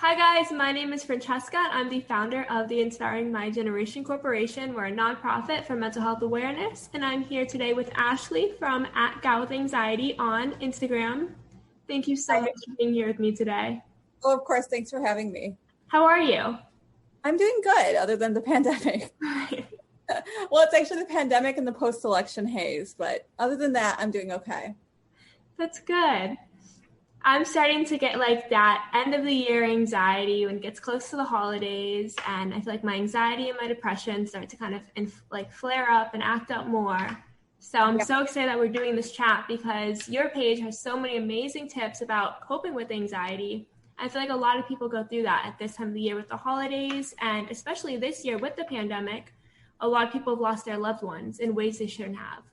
Hi guys, my name is Francesca. I'm the founder of the Inspiring My Generation Corporation. We're a nonprofit for mental health awareness, and I'm here today with Ashley from @GalWithAnxiety on Instagram. Thank you so Hi. much for being here with me today. Oh, of course. Thanks for having me. How are you? I'm doing good, other than the pandemic. Well, it's actually the pandemic and the post-election haze, but other than that, I'm doing okay. That's good. I'm starting to get like that end of the year anxiety when it gets close to the holidays, and I feel like my anxiety and my depression start to kind of flare up and act up more. So I'm Yeah. so excited that we're doing this chat because your page has so many amazing tips about coping with anxiety. I feel like a lot of people go through that at this time of the year with the holidays, and especially this year with the pandemic, a lot of people have lost their loved ones in ways they shouldn't have.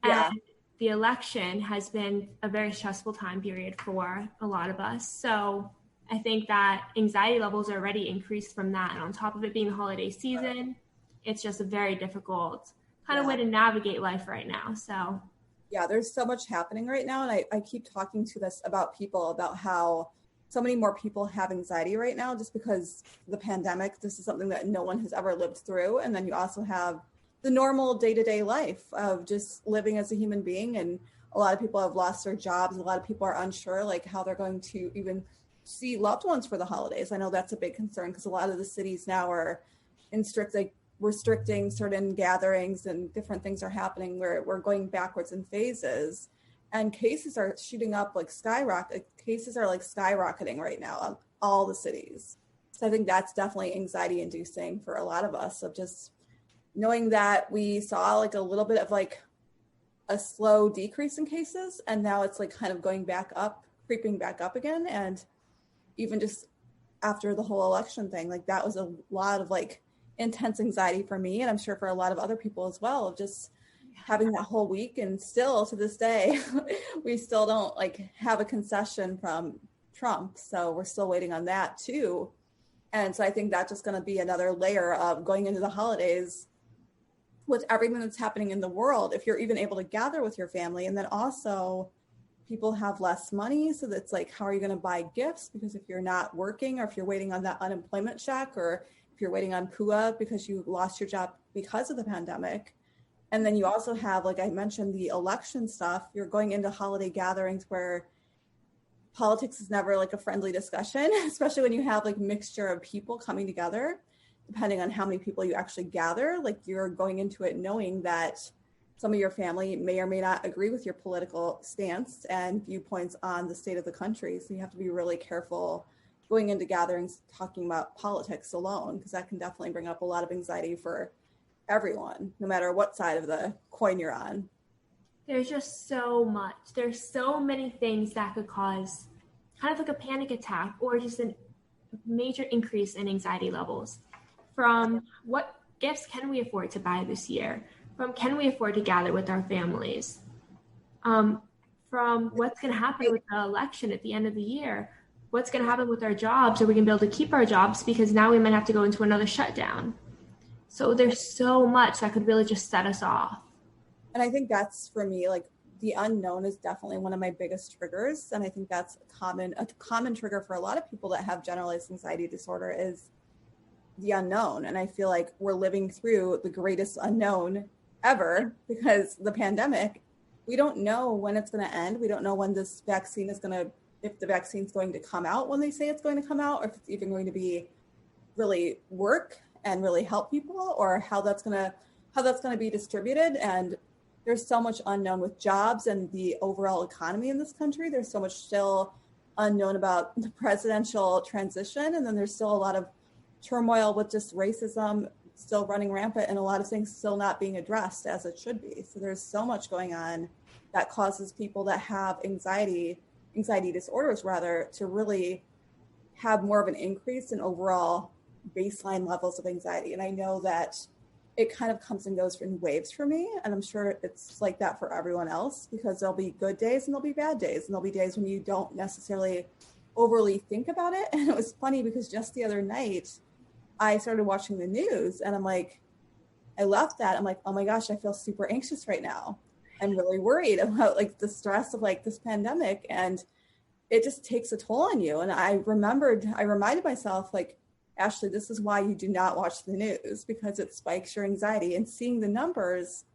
Yeah. And the election has been a very stressful time period for a lot of us. So I think that anxiety levels are already increased from that. And on top of it being the holiday season, it's just a very difficult kind of way to navigate life right now. So Yeah, there's so much happening right now. And I keep talking to this about people about how so many more people have anxiety right now just because the pandemic, this is something that no one has ever lived through. And then you also have the normal day-to-day life of just living as a human being. And a lot of people have lost their jobs. A lot of people are unsure like how they're going to even see loved ones for the holidays. I know that's a big concern because a lot of the cities now are in strict like restricting certain gatherings and different things are happening where we're going backwards in phases and cases are shooting up like cases are like skyrocketing right now on all the cities. So I think that's definitely anxiety inducing for a lot of us of just knowing that we saw like a little bit of like a slow decrease in cases and now it's like kind of going back up, creeping back up again. And even just after the whole election thing, like that was a lot of like intense anxiety for me and I'm sure for a lot of other people as well of just having that whole week. And still to this day we still don't like have a concession from Trump, so we're still waiting on that too. And so I think that's just going to be another layer of going into the holidays with everything that's happening in the world, if you're even able to gather with your family. And then also people have less money, so that's like, how are you going to buy gifts? Because if you're not working or if you're waiting on that unemployment check or if you're waiting on PUA because you lost your job because of the pandemic. And then you also have, like I mentioned, the election stuff. You're going into holiday gatherings where politics is never like a friendly discussion, especially when you have like mixture of people coming together, depending on how many people you actually gather. Like you're going into it knowing that some of your family may or may not agree with your political stance and viewpoints on the state of the country. So you have to be really careful going into gatherings talking about politics alone, because that can definitely bring up a lot of anxiety for everyone, no matter what side of the coin you're on. there's just so much. There's so many things that could cause kind of like a panic attack or just a major increase in anxiety levels. From what gifts can we afford to buy this year? From can we afford to gather with our families? From what's going to happen with the election at the end of the year? What's going to happen with our jobs? Are we going to be able to keep our jobs because now we might have to go into another shutdown? So there's so much that could really just set us off. And I think that's for me, like the unknown is definitely one of my biggest triggers. And I think that's a common trigger for a lot of people that have generalized anxiety disorder is the unknown. And I feel like we're living through the greatest unknown ever because the pandemic, we don't know when it's going to end. We don't know when this vaccine is going to, if the vaccine's going to come out when they say it's going to come out, or if it's even going to be really work and really help people, or how that's going to be distributed. And there's so much unknown with jobs and the overall economy in this country. There's so much still unknown about the presidential transition. And then there's still a lot of turmoil with just racism still running rampant and a lot of things still not being addressed as it should be. So there's so much going on that causes people that have anxiety disorders rather, to really have more of an increase in overall baseline levels of anxiety. And I know that it kind of comes and goes in waves for me. And I'm sure it's like that for everyone else, because there'll be good days and there'll be bad days. And there'll be days when you don't necessarily overly think about it. And it was funny because just the other night, I started watching the news and I'm like, I left that. I'm like, oh my gosh, I feel super anxious right now. I'm really worried about like the stress of like this pandemic. And it just takes a toll on you. And I reminded myself, like, Ashley, this is why you do not watch the news, because it spikes your anxiety. And seeing the numbers,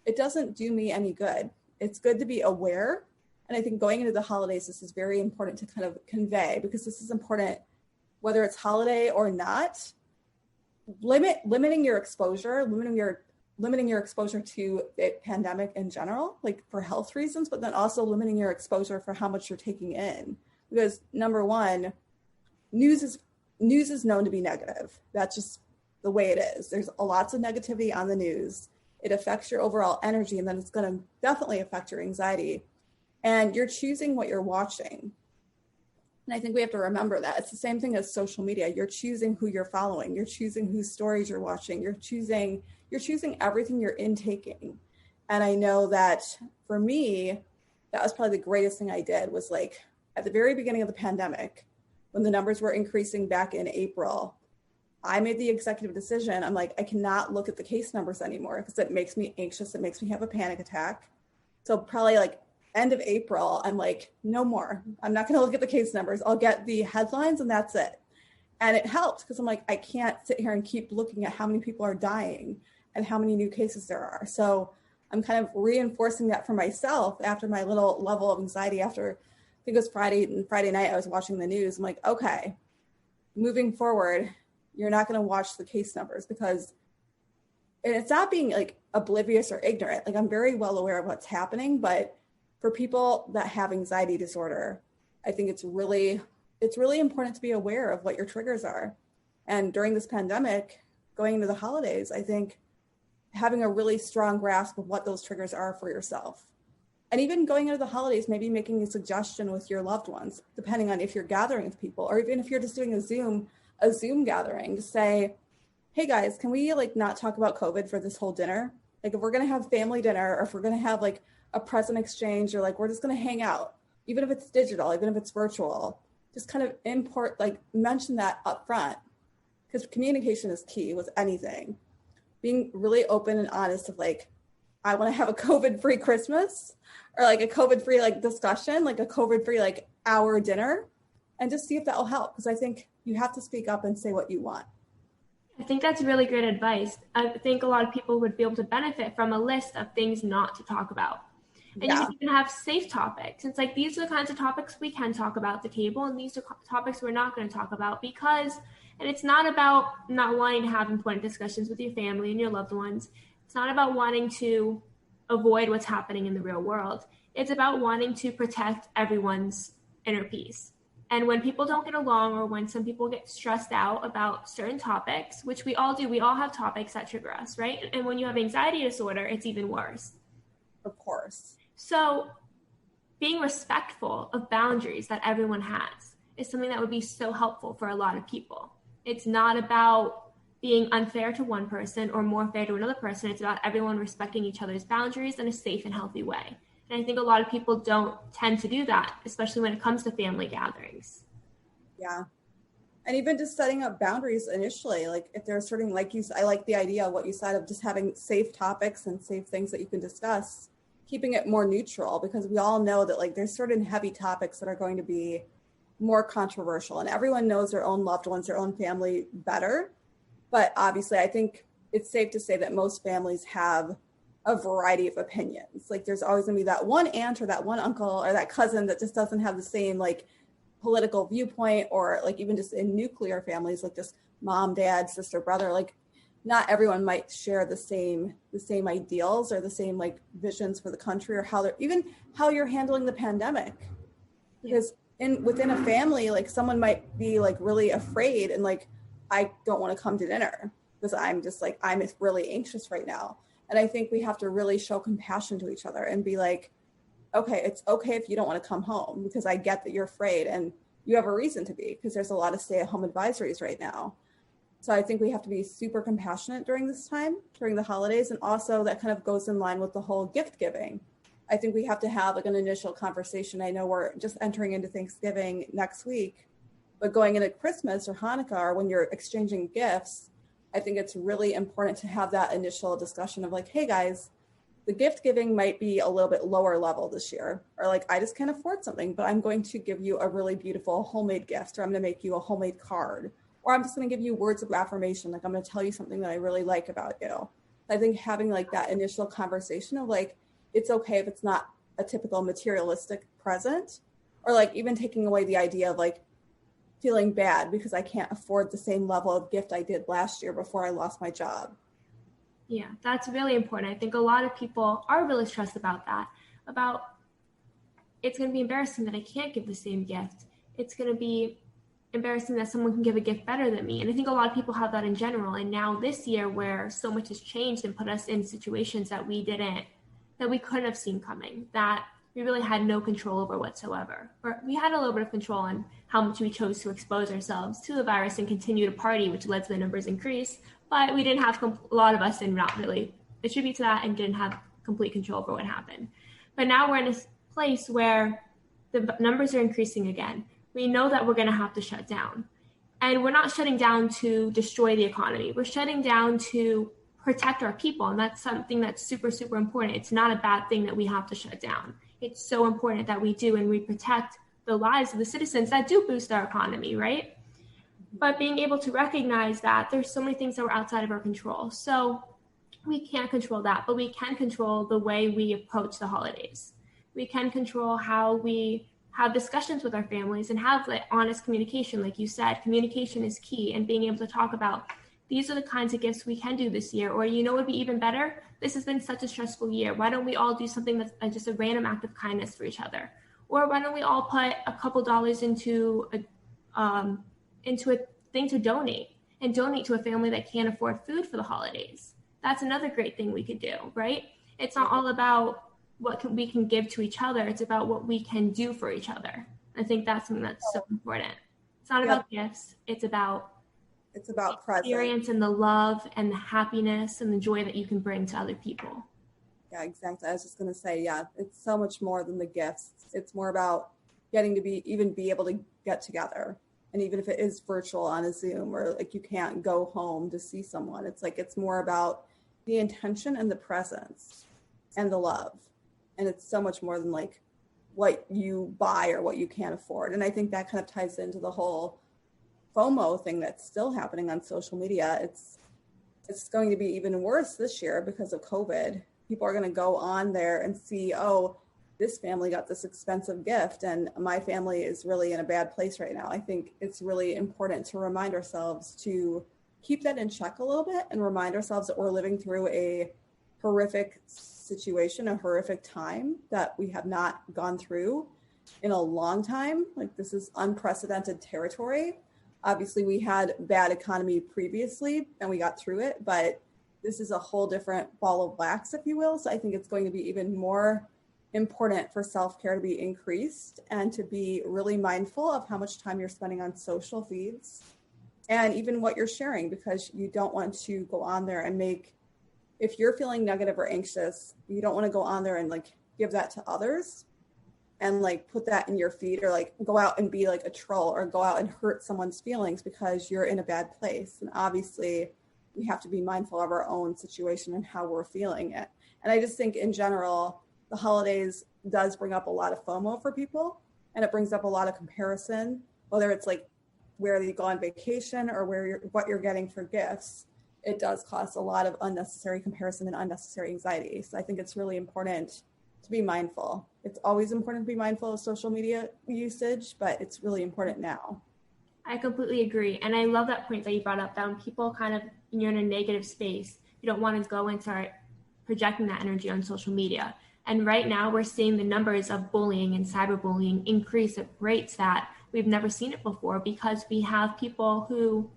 it doesn't do me any good. It's good to be aware. And I think going into the holidays, this is very important to kind of convey, because this is important, whether it's holiday or not. Limiting your exposure, limiting your exposure to the pandemic in general, like for health reasons, but then also limiting your exposure for how much you're taking in. Because number one, news is known to be negative. That's just the way it is. There's lots of negativity on the news. It affects your overall energy, and then it's going to definitely affect your anxiety. And you're choosing what you're watching. And I think we have to remember that. It's the same thing as social media. You're choosing who you're following. You're choosing whose stories you're watching. You're choosing everything you're intaking. And I know that for me, that was probably the greatest thing I did, was like at the very beginning of the pandemic, when the numbers were increasing back in April, I made the executive decision. I'm like, I cannot look at the case numbers anymore because it makes me anxious. It makes me have a panic attack. So probably like end of April, I'm like, no more. I'm not going to look at the case numbers. I'll get the headlines and that's it. And it helped because I'm like, I can't sit here and keep looking at how many people are dying and how many new cases there are. So I'm kind of reinforcing that for myself after my little level of anxiety after, I think it was Friday night, I was watching the news. I'm like, okay, moving forward, you're not going to watch the case numbers, because, and it's not being like oblivious or ignorant. Like, I'm very well aware of what's happening, but for people that have anxiety disorder, I think it's really important to be aware of what your triggers are. And during this pandemic, going into the holidays, I think having a really strong grasp of what those triggers are for yourself. And even going into the holidays, maybe making a suggestion with your loved ones, depending on if you're gathering with people, or even if you're just doing a Zoom gathering, to say, hey guys, can we like not talk about COVID for this whole dinner? Like, if we're going to have family dinner, or if we're going to have like a present exchange, or like we're just going to hang out, even if it's digital, even if it's virtual, just kind of mention that up front, because communication is key with anything. Being really open and honest of like, I want to have a COVID-free Christmas, or like a COVID-free like discussion, like a COVID-free like hour dinner, and just see if that will help. Because I think you have to speak up and say what you want. I think that's really great advice. I think a lot of people would be able to benefit from a list of things not to talk about. And you can even have safe topics. It's like, these are the kinds of topics we can talk about at the table, and these are topics we're not going to talk about, because, and it's not about not wanting to have important discussions with your family and your loved ones. It's not about wanting to avoid what's happening in the real world. It's about wanting to protect everyone's inner peace. And when people don't get along, or when some people get stressed out about certain topics, which we all do, we all have topics that trigger us, right? And when you have anxiety disorder, it's even worse. Of course. So being respectful of boundaries that everyone has is something that would be so helpful for a lot of people. It's not about being unfair to one person or more fair to another person. It's about everyone respecting each other's boundaries in a safe and healthy way. And I think a lot of people don't tend to do that, especially when it comes to family gatherings. Yeah. And even just setting up boundaries initially, like if there's certain, like you, I like the idea of what you said of just having safe topics and safe things that you can discuss, keeping it more neutral, because we all know that like there's certain heavy topics that are going to be more controversial, and everyone knows their own loved ones, their own family better. But obviously, I think it's safe to say that most families have a variety of opinions. Like, there's always going to be that one aunt or that one uncle or that cousin that just doesn't have the same like political viewpoint, or like even just in nuclear families, like just mom, dad, sister, brother, like not everyone might share the same ideals or the same like visions for the country, or how you're handling the pandemic. Because within a family, like someone might be like really afraid and like, I don't want to come to dinner because I'm really anxious right now. And I think we have to really show compassion to each other and be like, okay, it's okay if you don't want to come home, because I get that you're afraid and you have a reason to be, because there's a lot of stay-at-home advisories right now. So I think we have to be super compassionate during this time, during the holidays. And also that kind of goes in line with the whole gift giving. I think we have to have like an initial conversation. I know we're just entering into Thanksgiving next week, but going into Christmas or Hanukkah, or when you're exchanging gifts, I think it's really important to have that initial discussion of like, hey guys, the gift giving might be a little bit lower level this year, or like, I just can't afford something, but I'm going to give you a really beautiful homemade gift, or I'm going to make you a homemade card, or I'm just going to give you words of affirmation. Like, I'm going to tell you something that I really like about you. I think having like that initial conversation of like, it's okay if it's not a typical materialistic present, or like even taking away the idea of like feeling bad because I can't afford the same level of gift I did last year before I lost my job. Yeah, that's really important. I think a lot of people are really stressed about that, about it's going to be embarrassing that I can't give the same gift. It's going to be embarrassing that someone can give a gift better than me. And I think a lot of people have that in general. And now this year, where so much has changed and put us in situations that we couldn't have seen coming, that we really had no control over whatsoever. Or we had a little bit of control on how much we chose to expose ourselves to the virus and continue to party, which led to the numbers increase. But we didn't have, a lot of us did not really attribute to that and didn't have complete control over what happened. But now we're in a place where the numbers are increasing again. We know that we're going to have to shut down. And we're not shutting down to destroy the economy. We're shutting down to protect our people. And that's something that's super, super important. It's not a bad thing that we have to shut down. It's so important that we do, and we protect the lives of the citizens that do boost our economy, right? But being able to recognize that there's so many things that are outside of our control. So we can't control that, but we can control the way we approach the holidays. We can control how we have discussions with our families and have like honest communication. Like you said, communication is key, and being able to talk about these are the kinds of gifts we can do this year, or you know what would be even better? This has been such a stressful year. Why don't we all do something that's just a random act of kindness for each other? Or why don't we all put a couple dollars into a thing to donate, and donate to a family that can't afford food for the holidays? That's another great thing we could do, right? It's not all about what we can give to each other. It's about what we can do for each other. I think that's something that's so important. It's not about gifts. It's about experience and the love and the happiness and the joy that you can bring to other people. Yeah, exactly. I was just going to say, yeah, it's so much more than the gifts. It's more about getting to be able to get together. And even if it is virtual on a Zoom, or like you can't go home to see someone, it's like, it's more about the intention and the presence and the love. And it's so much more than like what you buy or what you can't afford. And I think that kind of ties into the whole FOMO thing that's still happening on social media. It's going to be even worse this year because of COVID. People are going to go on there and see, oh, this family got this expensive gift and my family is really in a bad place right now. I think it's really important to remind ourselves to keep that in check a little bit, and remind ourselves that we're living through a horrific situation, a horrific time that we have not gone through in a long time. Like, this is unprecedented territory. Obviously, we had bad economy previously and we got through it, but this is a whole different ball of wax, if you will. So I think it's going to be even more important for self-care to be increased, and to be really mindful of how much time you're spending on social feeds and even what you're sharing, because you don't want to go on there and if you're feeling negative or anxious, you don't want to go on there and like give that to others and like put that in your feed, or like go out and be like a troll or go out and hurt someone's feelings because you're in a bad place. And obviously we have to be mindful of our own situation and how we're feeling it. And I just think in general, the holidays does bring up a lot of FOMO for people, and it brings up a lot of comparison, whether it's like where you go on vacation or what you're getting for gifts. It does cause a lot of unnecessary comparison and unnecessary anxiety. So I think it's really important to be mindful. It's always important to be mindful of social media usage, but it's really important now. I completely agree. And I love that point that you brought up, that when people you're in a negative space, you don't want to go and start projecting that energy on social media. And right now we're seeing the numbers of bullying and cyberbullying increase at rates that we've never seen it before, because we have people who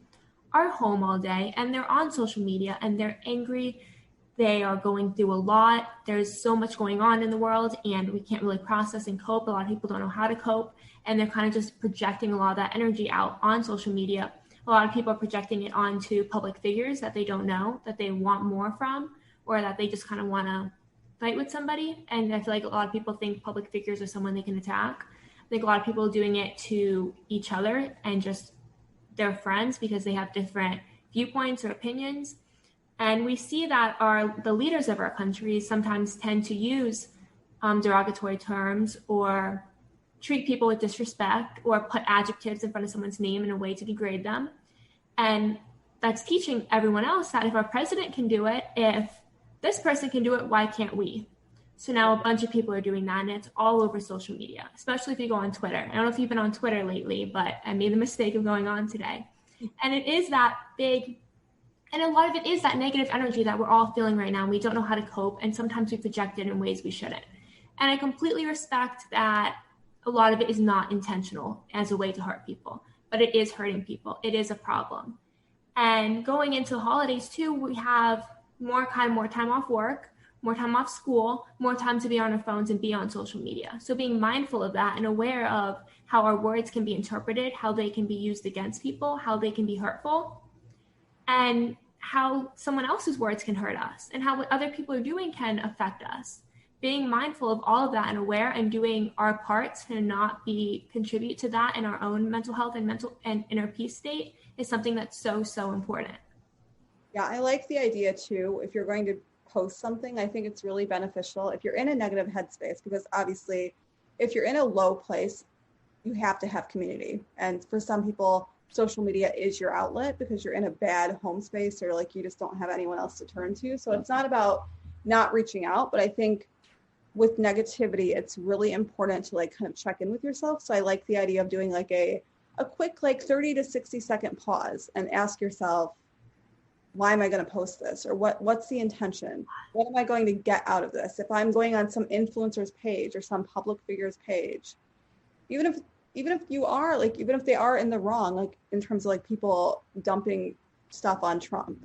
are home all day and they're on social media and they're angry. They are going through a lot. There's so much going on in the world and we can't really process and cope. A lot of people don't know how to cope, and they're kind of just projecting a lot of that energy out on social media. A lot of people are projecting it onto public figures that they don't know, that they want more from, or that they just kind of want to fight with somebody. And I feel like a lot of people think public figures are someone they can attack. I think a lot of people are doing it to each other and just their friends because they have different viewpoints or opinions. And we see that the leaders of our countries sometimes tend to use derogatory terms or treat people with disrespect or put adjectives in front of someone's name in a way to degrade them. And that's teaching everyone else that if our president can do it, if this person can do it, why can't we? So now a bunch of people are doing that, and it's all over social media, especially if you go on Twitter. I don't know if you've been on Twitter lately, but I made the mistake of going on today. And it is that big, and a lot of it is that negative energy that we're all feeling right now. And we don't know how to cope, and sometimes we project it in ways we shouldn't. And I completely respect that a lot of it is not intentional as a way to hurt people, but it is hurting people. It is a problem. And going into the holidays too, we have more time off work, more time off school, more time to be on our phones and be on social media. So being mindful of that and aware of how our words can be interpreted, how they can be used against people, how they can be hurtful, and how someone else's words can hurt us, and how what other people are doing can affect us. Being mindful of all of that and aware and doing our parts to not contribute to that in our own mental health and inner peace state is something that's so, so important. Yeah, I like the idea too. If you're going to post something, I think it's really beneficial if you're in a negative headspace, because obviously if you're in a low place, you have to have community. And for some people, social media is your outlet because you're in a bad home space, or like you just don't have anyone else to turn to. So it's not about not reaching out, but I think with negativity, it's really important to like kind of check in with yourself. So I like the idea of doing like a quick like 30 to 60 second pause and ask yourself, why am I going to post this? Or what's the intention? What am I going to get out of this? If I'm going on some influencer's page or some public figure's page, even if you are like, even if they are in the wrong, like in terms of like people dumping stuff on Trump,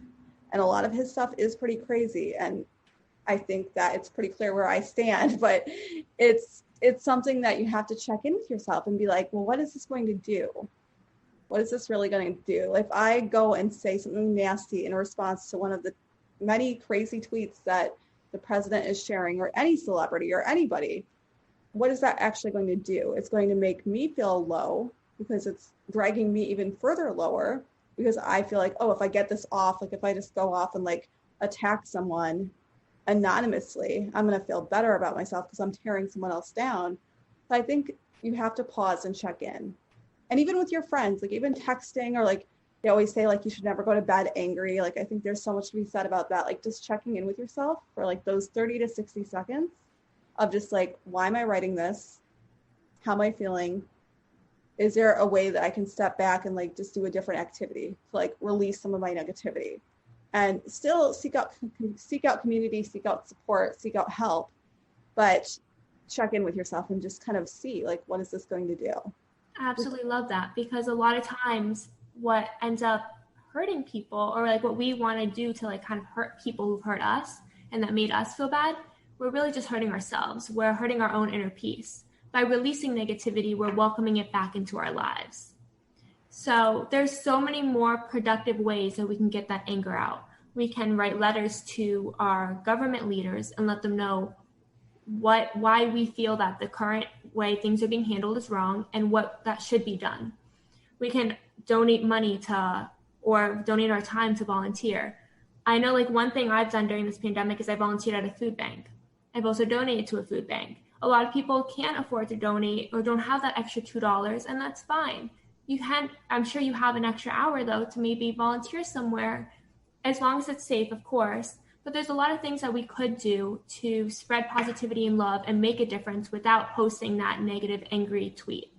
and a lot of his stuff is pretty crazy. And I think that it's pretty clear where I stand, but it's something that you have to check in with yourself and be like, well, what is this going to do? What is this really going to do? If I go and say something nasty in response to one of the many crazy tweets that the president is sharing, or any celebrity or anybody, what is that actually going to do? It's going to make me feel low because it's dragging me even further lower, because I feel like, oh, if I get this off, like if I just go off and like attack someone anonymously, I'm going to feel better about myself because I'm tearing someone else down. So I think you have to pause and check in. And even with your friends, like even texting, or like they always say like you should never go to bed angry. Like I think there's so much to be said about that. Like just checking in with yourself for like those 30 to 60 seconds of just like, why am I writing this? How am I feeling? Is there a way that I can step back and like just do a different activity to like release some of my negativity? And still seek out community, seek out support, seek out help, but check in with yourself and just kind of see like, what is this going to do? I absolutely love that, because a lot of times what ends up hurting people, or like what we want to do to like kind of hurt people who've hurt us and that made us feel bad, we're really just hurting ourselves. We're hurting our own inner peace. By releasing negativity, we're welcoming it back into our lives. So there's so many more productive ways that we can get that anger out. We can write letters to our government leaders and let them know why we feel that the current way things are being handled is wrong and what that should be done. We can donate money or donate our time to volunteer. I know like one thing I've done during this pandemic is I volunteered at a food bank. I've also donated to a food bank. A lot of people can't afford to donate or don't have that extra $2, and that's fine. I'm sure you have an extra hour though to maybe volunteer somewhere, as long as it's safe, of course. But there's a lot of things that we could do to spread positivity and love and make a difference without posting that negative, angry tweet.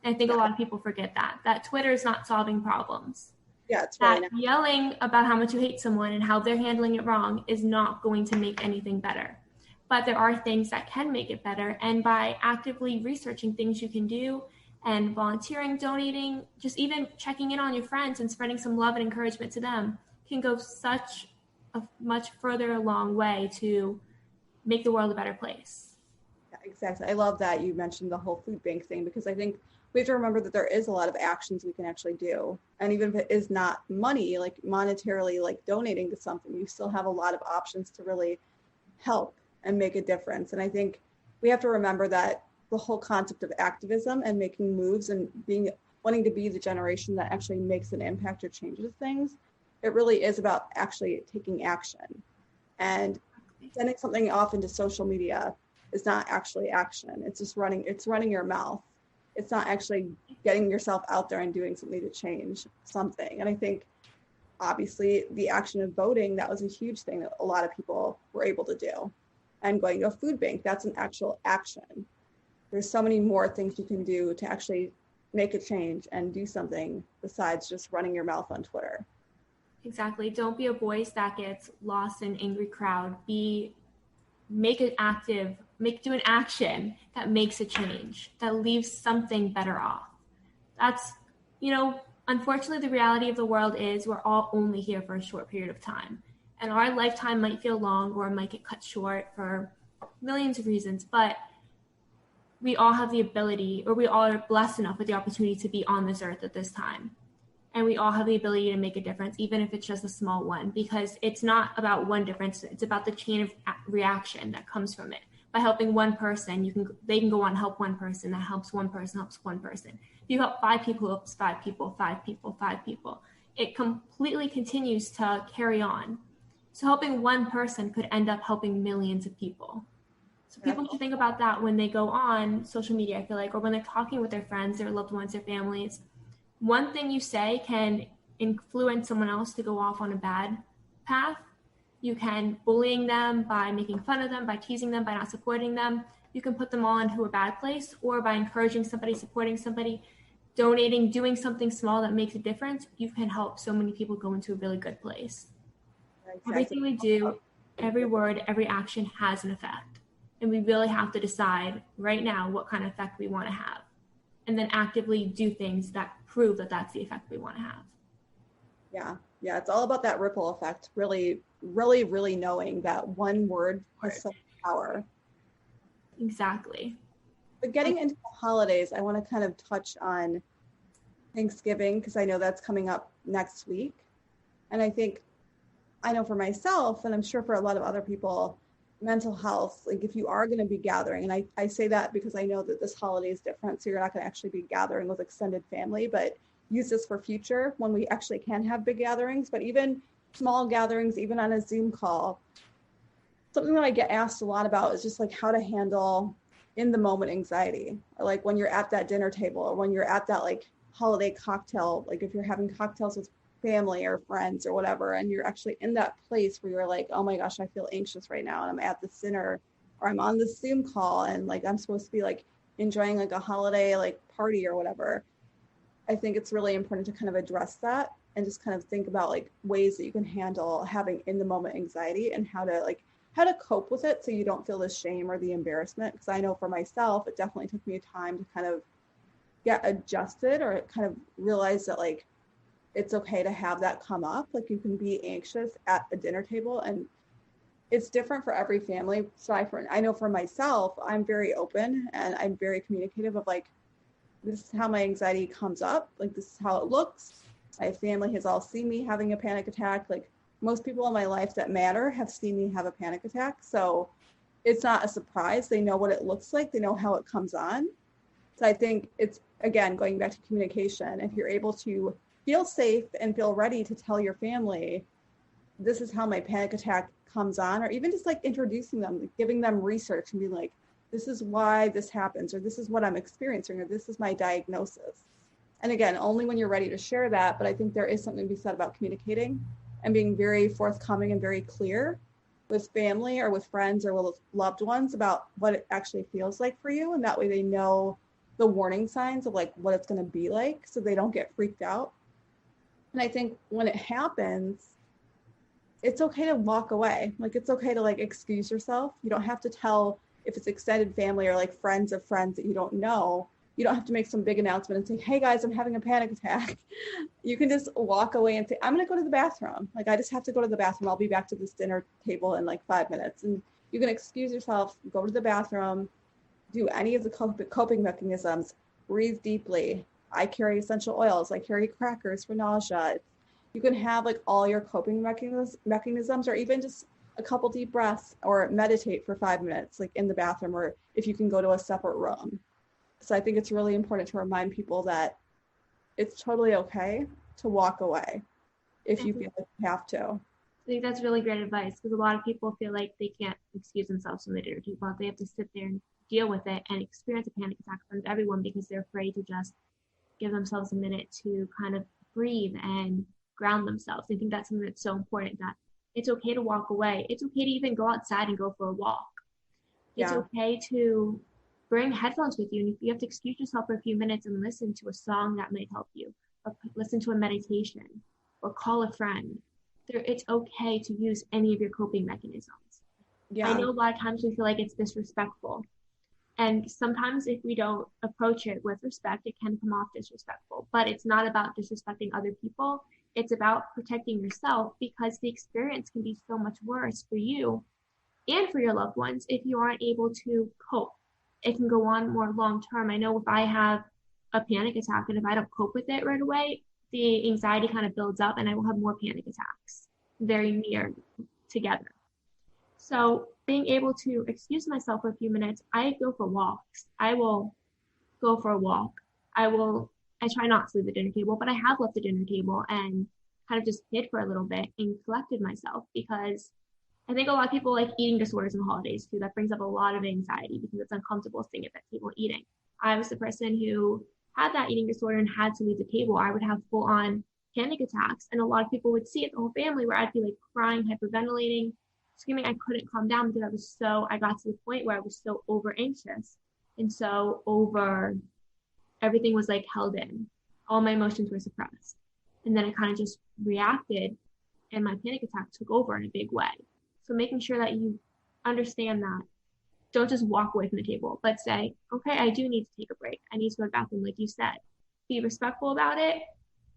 And I think a lot of people forget that Twitter is not solving problems. Yeah, it's really that yelling about how much you hate someone and how they're handling it wrong is not going to make anything better. But there are things that can make it better. And by actively researching things you can do and volunteering, donating, just even checking in on your friends and spreading some love and encouragement to them can go such a much further along way to make the world a better place. Yeah, exactly. I love that you mentioned the whole food bank thing, because I think we have to remember that there is a lot of actions we can actually do. And even if it is not money, like monetarily, like donating to something, you still have a lot of options to really help and make a difference. And I think we have to remember that the whole concept of activism and making moves and wanting to be the generation that actually makes an impact or changes things It really is about actually taking action. And sending something off into social media is not actually action. It's just running your mouth. It's not actually getting yourself out there and doing something to change something. And I think obviously the action of voting, that was a huge thing that a lot of people were able to do. And going to a food bank, that's an actual action. There's so many more things you can do to actually make a change and do something besides just running your mouth on Twitter. Exactly. Don't be a voice that gets lost in an angry crowd. Make an action that makes a change, that leaves something better off. That's, unfortunately, the reality of the world is we're all only here for a short period of time. And our lifetime might feel long or might get cut short for millions of reasons, but we all have the ability, or we all are blessed enough with the opportunity to be on this earth at this time. And we all have the ability to make a difference, even if it's just a small one, because it's not about one difference. It's about the chain of reaction that comes from it. By helping one person, they can go on and help one person. That helps one person, helps one person. If you help 5 people, it helps 5 people, 5 people, 5 people. It completely continues to carry on. So helping one person could end up helping millions of people. So people should think about that when they go on social media, I feel like, or when they're talking with their friends, their loved ones, their families. One thing you say can influence someone else to go off on a bad path. You can bullying them by making fun of them, by teasing them, by not supporting them. You can put them all into a bad place, or by encouraging somebody, supporting somebody, donating, doing something small that makes a difference. You can help so many people go into a really good place. Exactly. Everything we do, every word, every action has an effect. And we really have to decide right now what kind of effect we want to have. And then actively do things that prove that that's the effect we want to have. Yeah, it's all about that ripple effect. Really, really, really knowing that one word has such power. Exactly. But getting into the holidays, I want to kind of touch on Thanksgiving, because I know that's coming up next week. And I know for myself, and I'm sure for a lot of other people, mental health, like if you are going to be gathering, and I say that because I know that this holiday is different, so you're not going to actually be gathering with extended family, but use this for future when we actually can have big gatherings. But even small gatherings, even on a Zoom call, something that I get asked a lot about is just like how to handle in the moment anxiety, or like when you're at that dinner table, or when you're at that like holiday cocktail, like if you're having cocktails with family or friends or whatever, and you're actually in that place where you're like, oh my gosh, I feel anxious right now, and I'm at this dinner, or I'm on this Zoom call, and like I'm supposed to be like enjoying like a holiday like party or whatever. I think it's really important to kind of address that and just kind of think about like ways that you can handle having in the moment anxiety, and how to cope with it so you don't feel the shame or the embarrassment. Because I know for myself, it definitely took me time to kind of get adjusted, or kind of realize that like it's okay to have that come up. Like you can be anxious at a dinner table, and it's different for every family. So I know for myself, I'm very open and I'm very communicative of like, this is how my anxiety comes up. Like this is how it looks. My family has all seen me having a panic attack. Like most people in my life that matter have seen me have a panic attack. So it's not a surprise. They know what it looks like. They know how it comes on. So I think it's, again, going back to communication, if you're able to feel safe and feel ready to tell your family, this is how my panic attack comes on, or even just like introducing them, like giving them research and being like, this is why this happens, or this is what I'm experiencing, or this is my diagnosis. And again, only when you're ready to share that. But I think there is something to be said about communicating and being very forthcoming and very clear with family or with friends or with loved ones about what it actually feels like for you. And that way they know the warning signs of like what it's going to be like, so they don't get freaked out. And I think when it happens, it's okay to walk away. Like it's okay to like excuse yourself. You don't have to tell, if it's extended family or like friends of friends that you don't know, you don't have to make some big announcement and say, hey guys, I'm having a panic attack. You can just walk away and say, I'm going to go to the bathroom. Like I just have to go to the bathroom. I'll be back to this dinner table in like 5 minutes. And you can excuse yourself, go to the bathroom, do any of the coping mechanisms, breathe deeply. I carry essential oils. I carry crackers for nausea. You can have like all your coping mechanisms, or even just a couple deep breaths, or meditate for 5 minutes, like in the bathroom, or if you can go to a separate room. So I think it's really important to remind people that it's totally okay to walk away. if you feel like you have to. I think that's really great advice, because a lot of people feel like they can't excuse themselves from the dinner table. They have to sit there and deal with it and experience a panic attack in front of everyone because they're afraid to just give themselves a minute to kind of breathe and ground themselves. I think that's something that's so important, that it's okay to walk away. It's okay to even go outside and go for a walk. It's okay to bring headphones with you, and if you have to excuse yourself for a few minutes and listen to a song that might help you, or listen to a meditation, or call a friend. It's okay to use any of your coping mechanisms. Yeah. I know a lot of times we feel like it's disrespectful. And sometimes if we don't approach it with respect, it can come off disrespectful. But it's not about disrespecting other people. It's about protecting yourself, because the experience can be so much worse for you and for your loved ones if you aren't able to cope. It can go on more long term. I know if I have a panic attack and if I don't cope with it right away, the anxiety kind of builds up and I will have more panic attacks very near together. So being able to excuse myself for a few minutes, I go for walks. I will go for a walk. I try not to leave the dinner table, but I have left the dinner table and kind of just hid for a little bit and collected myself, because I think a lot of people like eating disorders in the holidays too. That brings up a lot of anxiety because it's uncomfortable sitting at that table eating. I was the person who had that eating disorder and had to leave the table. I would have full on panic attacks, and a lot of people would see it, the whole family, where I'd be like crying, hyperventilating, screaming. I couldn't calm down because I got to the point where I was so over anxious and so over, everything was like held in. All my emotions were suppressed. And then I kind of just reacted, and my panic attack took over in a big way. So making sure that you understand that. Don't just walk away from the table, but say, okay, I do need to take a break. I need to go to the bathroom, like you said. Be respectful about it,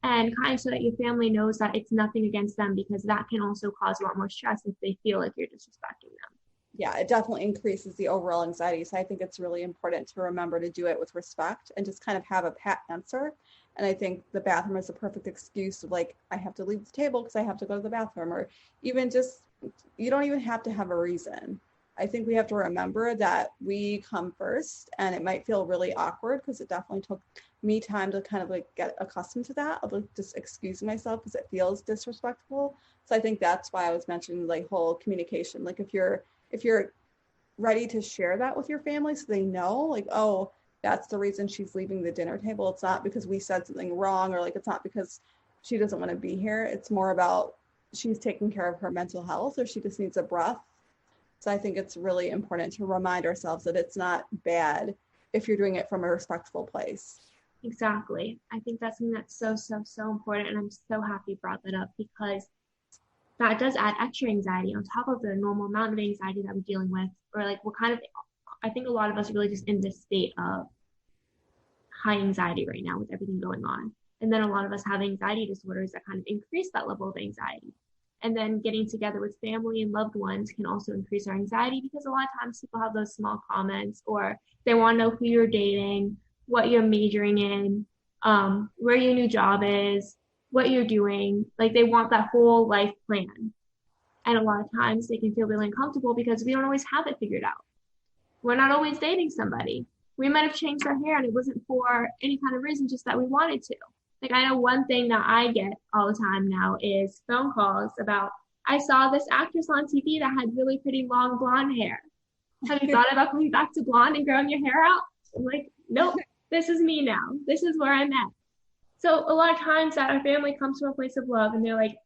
and kind of so that your family knows that it's nothing against them, because that can also cause a lot more stress if they feel like you're disrespecting them. Yeah, it definitely increases the overall anxiety. So I think it's really important to remember to do it with respect and just kind of have a pat answer. And I think the bathroom is a perfect excuse of like, I have to leave the table because I have to go to the bathroom, or even just, you don't even have to have a reason. I think we have to remember that we come first, and it might feel really awkward because it definitely took me time to kind of like get accustomed to that, of like just excusing myself because it feels disrespectful. So I think that's why I was mentioning like whole communication. Like if you're ready to share that with your family so they know like, oh, that's the reason she's leaving the dinner table. It's not because we said something wrong, or like it's not because she doesn't want to be here. It's more about she's taking care of her mental health, or she just needs a breath. So I think it's really important to remind ourselves that it's not bad if you're doing it from a respectful place. Exactly. I think that's something that's so, so, so important. And I'm so happy you brought that up, because that does add extra anxiety on top of the normal amount of anxiety that we're dealing with. Or like I think a lot of us are really just in this state of high anxiety right now with everything going on. And then a lot of us have anxiety disorders that kind of increase that level of anxiety. And then getting together with family and loved ones can also increase our anxiety, because a lot of times people have those small comments, or they want to know who you're dating, what you're majoring in, where your new job is, what you're doing. Like they want that whole life plan. And a lot of times they can feel really uncomfortable because we don't always have it figured out. We're not always dating somebody. We might have changed our hair and it wasn't for any kind of reason, just that we wanted to. Like I know one thing that I get all the time now is phone calls about, I saw this actress on TV that had really pretty long blonde hair. Have you thought about going back to blonde and growing your hair out? I'm like, nope, this is me now. This is where I'm at. So a lot of times that our family comes from a place of love and they're like,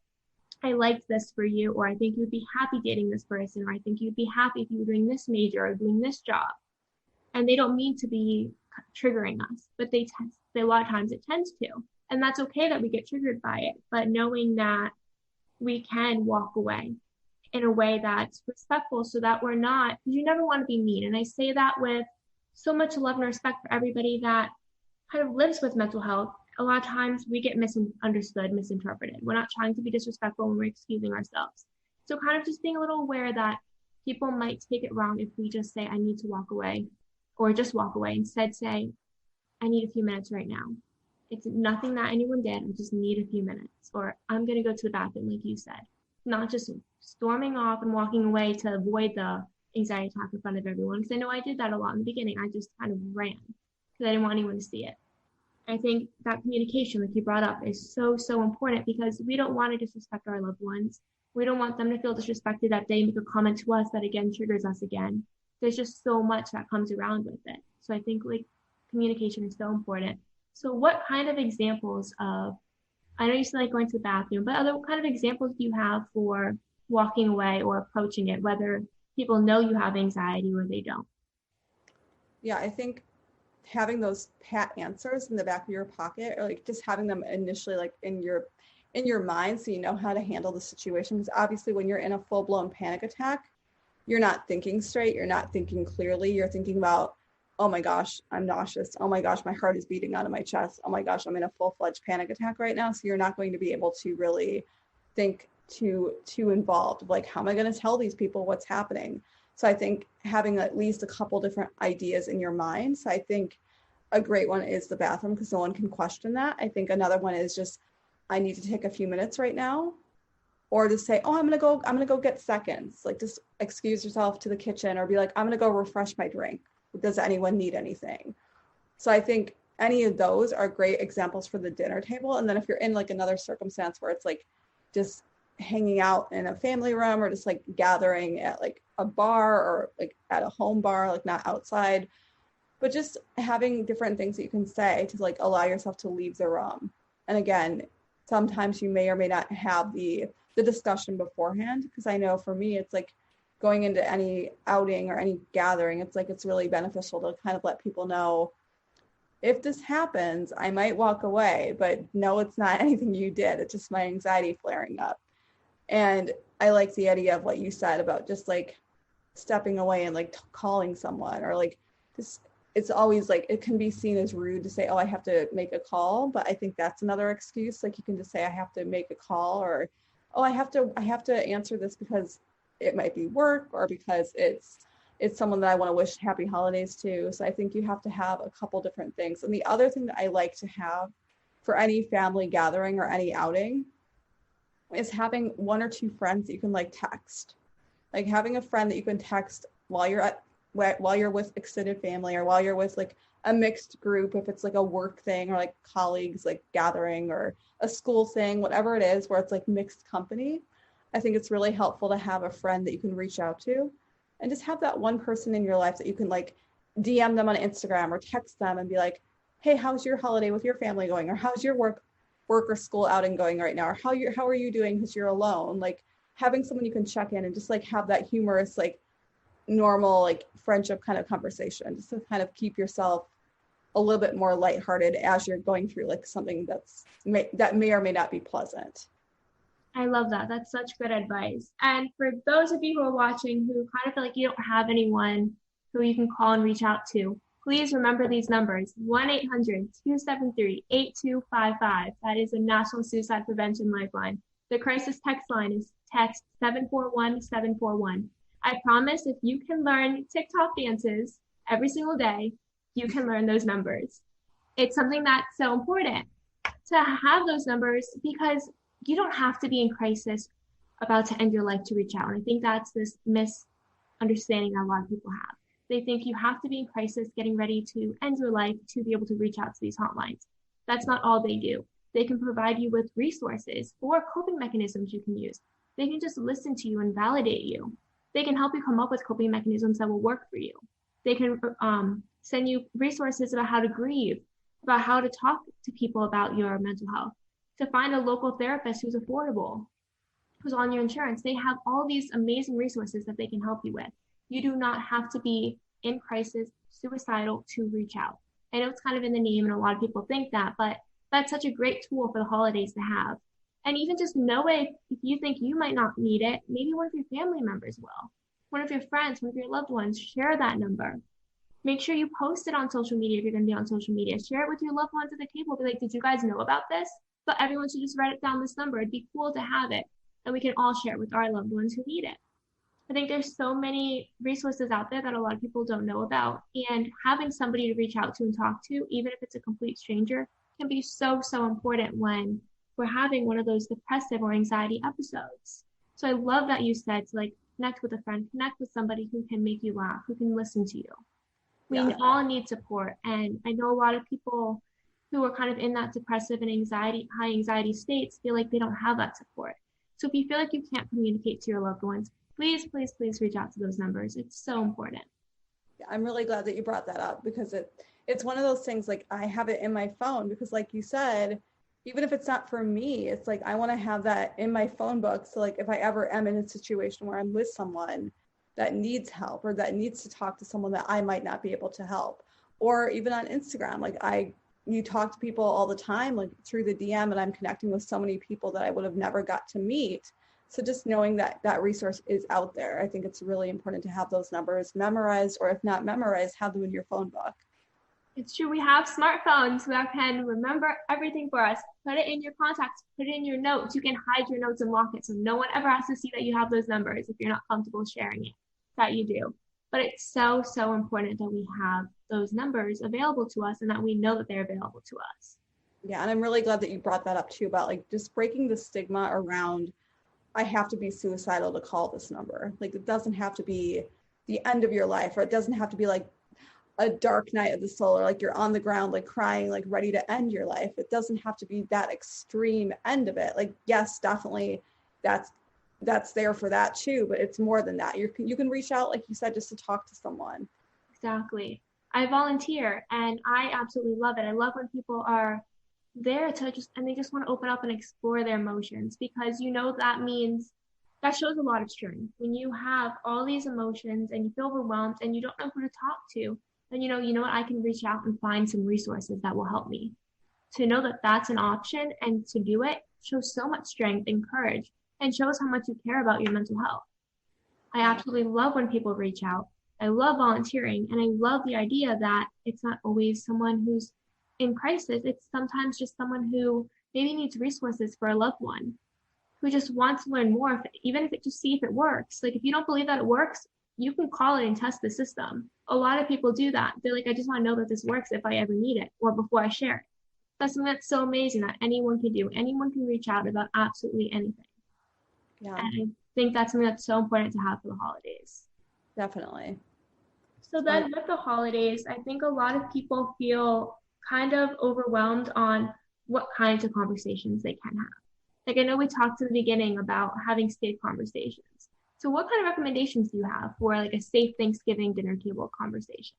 I liked this for you, or I think you'd be happy dating this person, or I think you'd be happy if you were doing this major or doing this job. And they don't mean to be triggering us, but a lot of times it tends to. And that's okay that we get triggered by it, but knowing that we can walk away in a way that's respectful, so that we're not, because you never want to be mean. And I say that with so much love and respect for everybody that kind of lives with mental health. A lot of times we get misunderstood, misinterpreted. We're not trying to be disrespectful when we're excusing ourselves. So kind of just being a little aware that people might take it wrong if we just say, I need to walk away, or just walk away. Instead say, I need a few minutes right now. It's nothing that anyone did. I just need a few minutes. Or I'm going to go to the bathroom, like you said. Not just storming off and walking away to avoid the anxiety attack in front of everyone. Because I know I did that a lot in the beginning. I just kind of ran because I didn't want anyone to see it. I think that communication, like you brought up, is so, so important because we don't want to disrespect our loved ones. We don't want them to feel disrespected that they make a comment to us that again triggers us again. There's just so much that comes around with it. So I think like communication is so important. So what kind of examples of, I know you said like going to the bathroom, but other kind of examples do you have for walking away or approaching it, whether people know you have anxiety or they don't? Yeah, I think having those pat answers in the back of your pocket, or like just having them initially like in your mind so you know how to handle the situation. Because obviously when you're in a full-blown panic attack, you're not thinking straight, you're not thinking clearly, you're thinking about, oh my gosh, I'm nauseous, oh my gosh, my heart is beating out of my chest, oh my gosh, I'm in a full-fledged panic attack right now. So you're not going to be able to really think too involved, like how am I going to tell these people what's happening. So I think having at least a couple different ideas in your mind. So I think a great one is the bathroom because no one can question that. I think another one is just, I need to take a few minutes right now, or to say, oh, I'm gonna go get seconds. Like just excuse yourself to the kitchen, or be like, I'm gonna go refresh my drink. Does anyone need anything? So I think any of those are great examples for the dinner table. And then if you're in like another circumstance where it's like just hanging out in a family room, or just like gathering at like a bar, or like at a home bar, like not outside, but just having different things that you can say to like allow yourself to leave the room. And again, sometimes you may or may not have the discussion beforehand, because I know for me, it's like going into any outing or any gathering, it's like it's really beneficial to kind of let people know, if this happens, I might walk away, but no, it's not anything you did. It's just my anxiety flaring up. And I like the idea of what you said about just like stepping away and like calling someone, or like just, it's always like, it can be seen as rude to say, oh, I have to make a call. But I think that's another excuse. Like you can just say, I have to make a call, or, oh, I have to answer this because it might be work, or because it's someone that I want to wish happy holidays to. So I think you have to have a couple different things. And the other thing that I like to have for any family gathering or any outing is having one or two friends that you can like text. Like having a friend that you can text while you're with extended family, or while you're with like a mixed group, if it's like a work thing, or like colleagues like gathering, or a school thing, whatever it is, where it's like mixed company. I think it's really helpful to have a friend that you can reach out to, and just have that one person in your life that you can like DM them on Instagram or text them and be like, hey, how's your holiday with your family going? Or how's your work or school outing going right now? Or how are you doing because you're alone? Like having someone you can check in and just like have that humorous, like normal, like friendship kind of conversation, just to kind of keep yourself a little bit more lighthearted as you're going through like something that may or may not be pleasant. I love that. That's such good advice. And for those of you who are watching who kind of feel like you don't have anyone who you can call and reach out to, please remember these numbers: 1-800-273-8255. That is a National Suicide Prevention Lifeline. The crisis text line is text 741-741. I promise if you can learn TikTok dances every single day, you can learn those numbers. It's something that's so important to have those numbers, because you don't have to be in crisis about to end your life to reach out. And I think that's this misunderstanding that a lot of people have. They think you have to be in crisis, getting ready to end your life, to be able to reach out to these hotlines. That's not all they do. They can provide you with resources or coping mechanisms you can use. They can just listen to you and validate you. They can help you come up with coping mechanisms that will work for you. They can send you resources about how to grieve, about how to talk to people about your mental health, to find a local therapist who's affordable, who's on your insurance. They have all these amazing resources that they can help you with. You do not have to be in crisis, suicidal to reach out. I know it's kind of in the name and a lot of people think that, but that's such a great tool for the holidays to have. And even just know it, if you think you might not need it, maybe one of your family members will. One of your friends, one of your loved ones, share that number. Make sure you post it on social media if you're going to be on social media. Share it with your loved ones at the table. Be like, did you guys know about this? But everyone should just write it down, this number. It'd be cool to have it. And we can all share it with our loved ones who need it. I think there's so many resources out there that a lot of people don't know about. And having somebody to reach out to and talk to, even if it's a complete stranger, can be so, so important when we're having one of those depressive or anxiety episodes. So I love that you said to like connect with a friend, connect with somebody who can make you laugh, who can listen to you. We all need support. And I know a lot of people who are kind of in that depressive and high anxiety states feel like they don't have that support. So if you feel like you can't communicate to your loved ones, please, please, please reach out to those numbers. It's so important. Yeah, I'm really glad that you brought that up, because it's one of those things, like I have it in my phone because, like you said, even if it's not for me, it's like I want to have that in my phone book. So like if I ever am in a situation where I'm with someone that needs help or that needs to talk to someone that I might not be able to help, or even on Instagram, like you talk to people all the time, like through the DM, and I'm connecting with so many people that I would have never got to meet. So just knowing that that resource is out there, I think it's really important to have those numbers memorized, or if not memorized, have them in your phone book. It's true. We have smartphones that can remember everything for us. Put it in your contacts, put it in your notes. You can hide your notes and lock it so no one ever has to see that you have those numbers if you're not comfortable sharing it, that you do. But it's so, so important that we have those numbers available to us and that we know that they're available to us. Yeah, and I'm really glad that you brought that up too, about like just breaking the stigma around I have to be suicidal to call this number. Like it doesn't have to be the end of your life, or it doesn't have to be like a dark night of the soul, or like you're on the ground, like crying, like ready to end your life. It doesn't have to be that extreme end of it. Like, yes, definitely that's there for that too, but it's more than that. You can reach out, like you said, just to talk to someone. Exactly. I volunteer and I absolutely love it. I love when people are there and they just want to open up and explore their emotions, because that means that shows a lot of strength. When you have all these emotions and you feel overwhelmed and you don't know who to talk to, then you know what, I can reach out and find some resources that will help me. To know that that's an option and to do it shows so much strength and courage, and shows how much you care about your mental health. I absolutely love when people reach out. I love volunteering, and I love the idea that it's not always someone who's in crisis. It's sometimes just someone who maybe needs resources for a loved one, who just wants to learn more, even if it just see if it works. Like if you don't believe that it works, you can call it and test the system. A lot of people do that. They're like, I just want to know that this works if I ever need it, or before I share it. That's something that's so amazing that anyone can do. Anyone can reach out about absolutely anything. Yeah. And I think that's something that's so important to have for the holidays. Definitely. So then with the holidays, I think a lot of people feel kind of overwhelmed on what kinds of conversations they can have. Like I know we talked in the beginning about having safe conversations. So what kind of recommendations do you have for like a safe Thanksgiving dinner table conversation?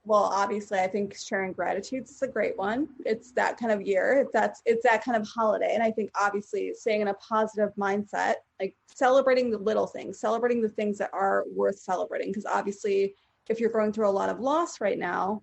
Well, obviously, I think sharing gratitudes is a great one. It's that kind of year. It's that kind of holiday. And I think obviously staying in a positive mindset, like celebrating the little things, celebrating the things that are worth celebrating. Because obviously, if you're going through a lot of loss right now,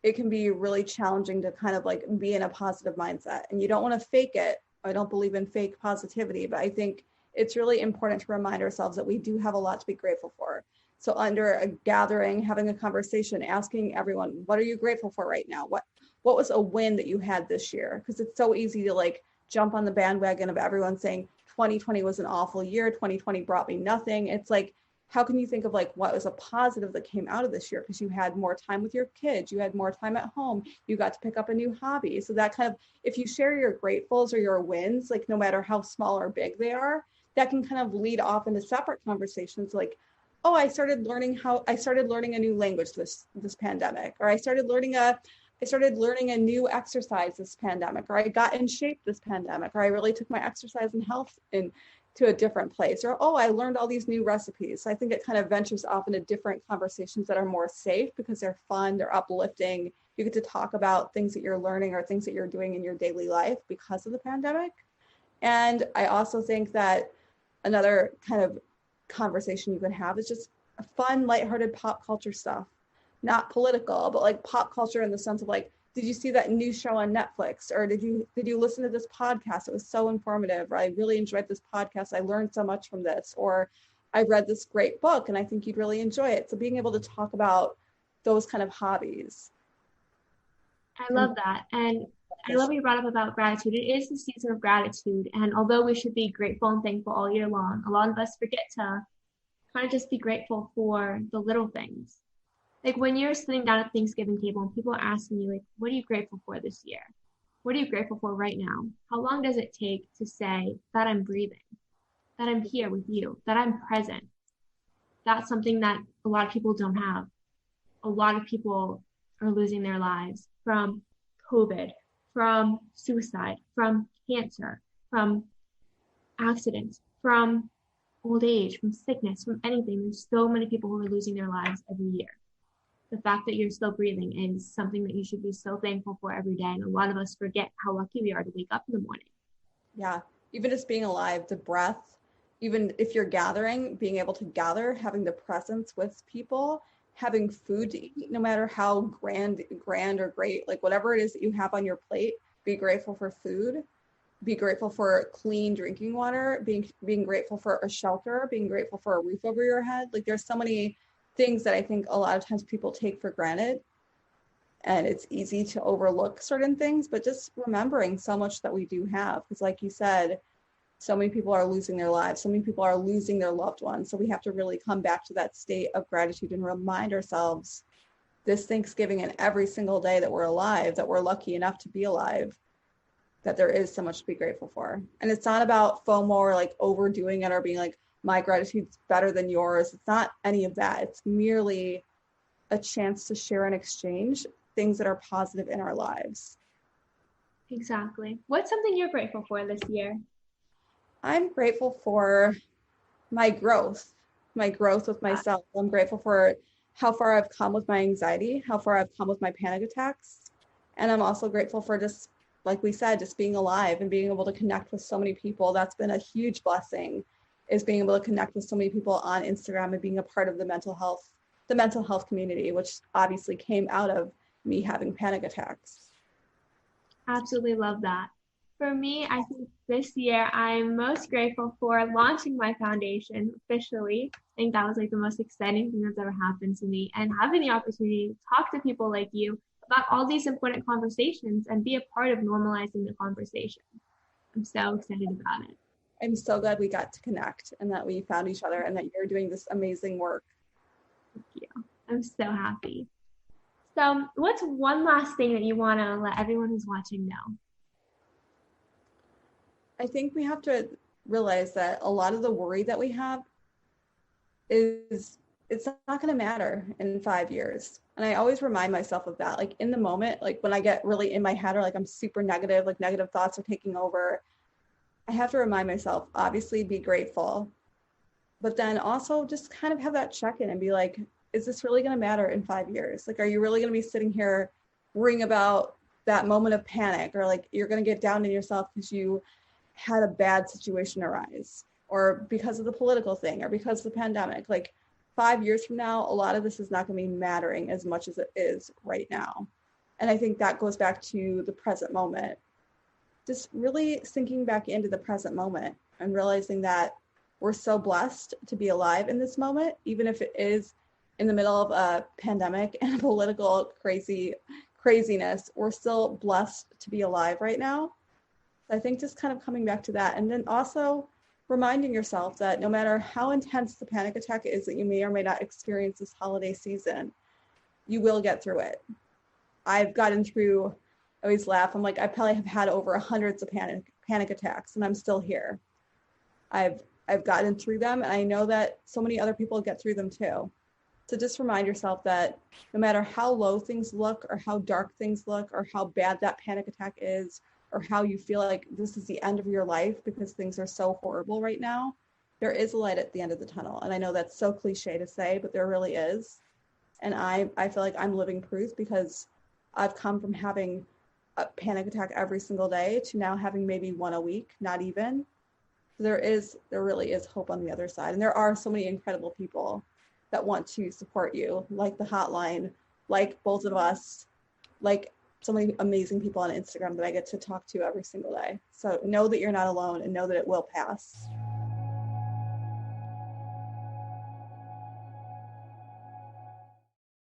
it can be really challenging to kind of like be in a positive mindset. And you don't want to fake it. I don't believe in fake positivity, but I think it's really important to remind ourselves that we do have a lot to be grateful for. So under a gathering, having a conversation, asking everyone, what are you grateful for right now? What was a win that you had this year? Because it's so easy to like jump on the bandwagon of everyone saying 2020 was an awful year. 2020 brought me nothing. It's like, how can you think of like what was a positive that came out of this year? Because you had more time with your kids, you had more time at home, you got to pick up a new hobby. So that kind of, if you share your gratefuls or your wins, like no matter how small or big they are, that can kind of lead off into separate conversations like, oh, I started learning a new language this pandemic, or I started learning a new exercise this pandemic, or I got in shape this pandemic, or I really took my exercise and health to a different place, or, oh, I learned all these new recipes. So I think it kind of ventures off into different conversations that are more safe because they're fun, they're uplifting. You get to talk about things that you're learning or things that you're doing in your daily life because of the pandemic. And I also think that another kind of conversation you can have is just fun, lighthearted pop culture stuff, not political, but like pop culture in the sense of like, did you see that new show on Netflix? Or did you listen to this podcast? It was so informative. Or I really enjoyed this podcast. I learned so much from this. Or I read this great book and I think you'd really enjoy it. So being able to talk about those kind of hobbies. I love that. And I love what you brought up about gratitude. It is the season of gratitude. And although we should be grateful and thankful all year long, a lot of us forget to kind of just be grateful for the little things. Like when you're sitting down at the Thanksgiving table and people are asking you, like, what are you grateful for this year? What are you grateful for right now? How long does it take to say that I'm breathing, that I'm here with you, that I'm present? That's something that a lot of people don't have. A lot of people are losing their lives from COVID, from suicide, from cancer, from accidents, from old age, from sickness, from anything. There's so many people who are losing their lives every year. The fact that you're still breathing is something that you should be so thankful for every day. And a lot of us forget how lucky we are to wake up in the morning. Yeah, even just being alive, the breath, even if you're gathering, being able to gather, having the presence with people, having food to eat, no matter how grand or great, like whatever it is that you have on your plate, be grateful for food, be grateful for clean drinking water, being grateful for a shelter, being grateful for a roof over your head. Like there's so many things that I think a lot of times people take for granted, and it's easy to overlook certain things, but just remembering so much that we do have, because like you said, so many people are losing their lives, so many people are losing their loved ones. So we have to really come back to that state of gratitude and remind ourselves this Thanksgiving and every single day that we're alive, that we're lucky enough to be alive, that there is so much to be grateful for. And it's not about FOMO or like overdoing it or being like, my gratitude's better than yours. It's not any of that. It's merely a chance to share and exchange things that are positive in our lives. Exactly. What's something you're grateful for this year? I'm grateful for my growth with myself. I'm grateful for how far I've come with my anxiety, how far I've come with my panic attacks. And I'm also grateful for just, like we said, just being alive and being able to connect with so many people. That's been a huge blessing, is being able to connect with so many people on Instagram and being a part of the mental health community, which obviously came out of me having panic attacks. Absolutely love that. For me, I think this year I'm most grateful for launching my foundation officially. I think that was like the most exciting thing that's ever happened to me, and having the opportunity to talk to people like you about all these important conversations and be a part of normalizing the conversation. I'm so excited about it. I'm so glad we got to connect and that we found each other and that you're doing this amazing work. Thank you. I'm so happy. So what's one last thing that you want to let everyone who's watching know? I think we have to realize that a lot of the worry that we have it's not going to matter in 5 years. And I always remind myself of that. Like in the moment, like when I get really in my head or like I'm super negative, like negative thoughts are taking over, I have to remind myself, obviously be grateful, but then also just kind of have that check-in and be like, is this really going to matter in 5 years? Like, are you really going to be sitting here worrying about that moment of panic, or like you're going to get down on yourself because you had a bad situation arise, or because of the political thing, or because of the pandemic? Like 5 years from now, a lot of this is not going to be mattering as much as it is right now. And I think that goes back to the present moment. Just really sinking back into the present moment and realizing that we're so blessed to be alive in this moment, even if it is in the middle of a pandemic and political craziness, we're still blessed to be alive right now. I think just kind of coming back to that, and then also reminding yourself that no matter how intense the panic attack is that you may or may not experience this holiday season, you will get through it. I've gotten through, I always laugh, I'm like, I probably have had over hundreds of panic attacks and I'm still here. I've gotten through them, and I know that so many other people get through them too. So just remind yourself that no matter how low things look, or how dark things look, or how bad that panic attack is, or how you feel like this is the end of your life because things are so horrible right now, there is a light at the end of the tunnel. And I know that's so cliche to say, but there really is. And I feel like I'm living proof, because I've come from having a panic attack every single day to now having maybe one a week, not even. There really is hope on the other side. And there are so many incredible people that want to support you, like the hotline, like both of us, like so many amazing people on Instagram that I get to talk to every single day. So know that you're not alone, and know that it will pass.